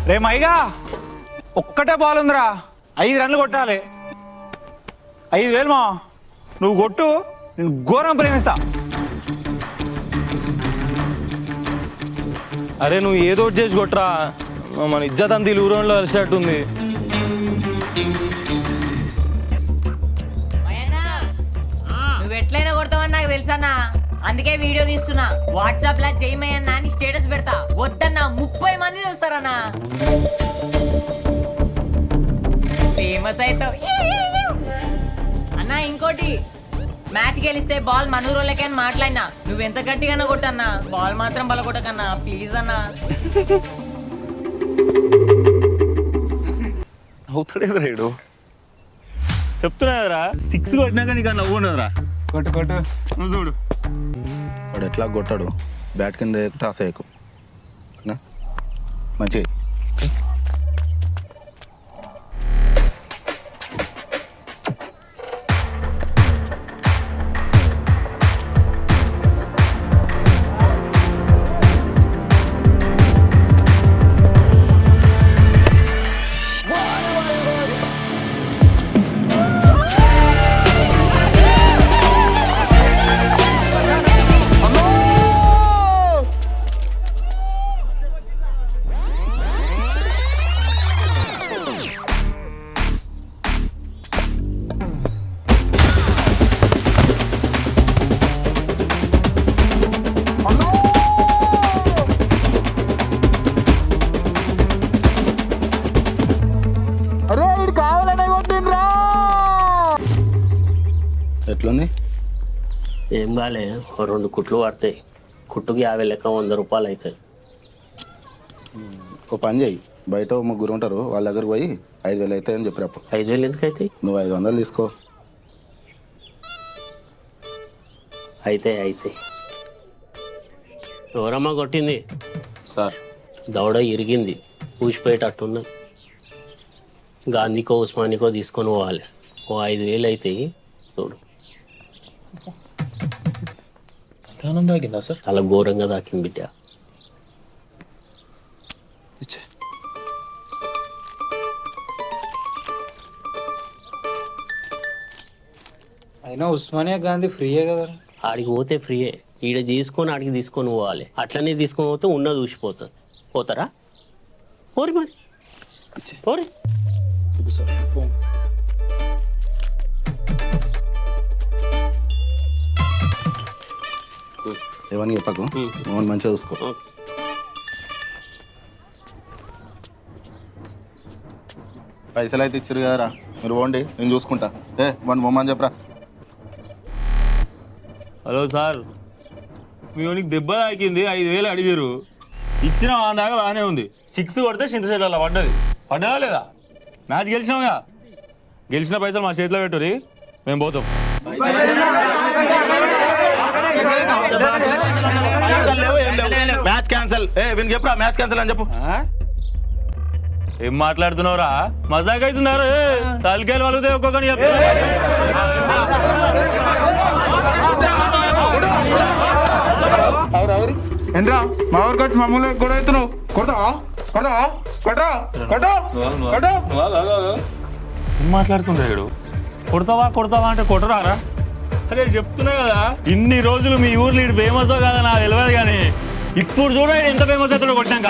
రే మైగా ఒక్కటే బాల్ ఉందిరా 5 రన్లు కొట్టాలి 5,000 మా నువ్వు కొట్టు నేను ఘోరం ప్రేమిస్తా. అరే నువ్వు ఏదో ఒకటి చేసి కొట్టరా, మన ఇజ్జత్ అంత ఊరంలో కలిసినట్టుంది. నువ్వు ఎట్లయినా కొడతావని నాకు తెలుసన్నా, అందుకే వీడియో తీస్తున్నా. వాట్సాప్ లా చేయమయ్యన్నా అని స్టేటస్ పెడతా. వద్దన్నా 30 మంది చూస్తారన్నా, ఫేమస్ అవుతావు అన్నా. ఇంకోటి, మ్యాచ్ గెలిస్తే బాల్ మనూరోళ్ళకే అని మాట్లాడినా. నువ్వెంత గట్టిగానో కొట్టన్నా, బాల్ మాత్రం బల కొట్టకన్నా ప్లీజ్ అన్నా. అవుతాడు రేడు చెప్తున్నా కదరా, 6 కొట్టినాక నీకు నవ్వు ఉండదురా. కొట్టు కొట్టు నువ్వు చూడు. వాడు ఎట్లా కొట్టాడు, బ్యాట్ కింద టాస్ అయ్యకు మంచిగా. ఎట్లుంది? ఏం కాలే, 2 కుట్లు పడతాయి. కుట్టుకి 50 లెక్క 100 రూపాయలు అవుతాయి. ఓ పని చేయి, బయట 3 ఉంటారు, వాళ్ళ దగ్గరకు పోయి 5,000 అవుతాయని చెప్పినప్పుడు. 5,000 ఎందుకు అవుతాయి? నువ్వు 500 తీసుకో. అయితే ఎవరమ్మా కొట్టింది? సార్ దవడ ఇరిగింది, పూసిపోయేటట్టున్నది. గాంధీకో ఉస్మానికో తీసుకొని పోవాలి. ఓ 5,000 అవుతాయి చూడు. తాగిందా సార్? చాలా ఘోరంగా తాకింది బిడ్డ. అయినా ఉస్మానియా గాంధీ ఫ్రీయే కదా. ఆడికి పోతే ఫ్రీయే, ఈడ తీసుకొని ఆడికి తీసుకొని పోవాలి. అట్లనే తీసుకొని పోతే ఉన్నది ఊసిపోతుంది. పోతారా? పోరి మరి పోరి. ఏమని చెప్పకు, మమ్మల్ని మంచిగా చూసుకో. పైసలు అయితే ఇచ్చారు కదరా, మీరు పోండి, నేను చూసుకుంటా. మన బొమ్మని చెప్పరా. హలో సార్, మీ వానికి దెబ్బ తాకింది, 5,000 అడిగారు. ఇచ్చిన దాకా బాగానే ఉంది. 6 కొడితే చింతశెట్ల పడ్డదా లేదా? మ్యాచ్ గెలిచినావుగా, గెలిచిన పైసలు మా చేతిలో పెట్టురి, మేము పోతాం. Match cancel. విని చెప్పరా, మ్యాచ్ క్యాన్సల్ అని చెప్పు. ఏం మాట్లాడుతున్నావురా? మజాక్ అవుతున్నారు. తలకాయలు వలుగుతాయి ఒక్కొక్కని చెప్పు. ఏంట్రా మా ఊరు వచ్చి మమ్మల్ని గొడవ అవుతున్నావు? ఏం మాట్లాడుతుంటాడు? కొడతావా అంటే కొట్టరారా? అరే చెప్తున్నా కదా, ఇన్ని రోజులు మీ ఊర్లో ఇటు ఫేమస్ కాదా నాకు తెలియదు, కానీ ఇప్పుడు చూడ ఎంత ఫేమస్ అవుతాడో కొట్టాక.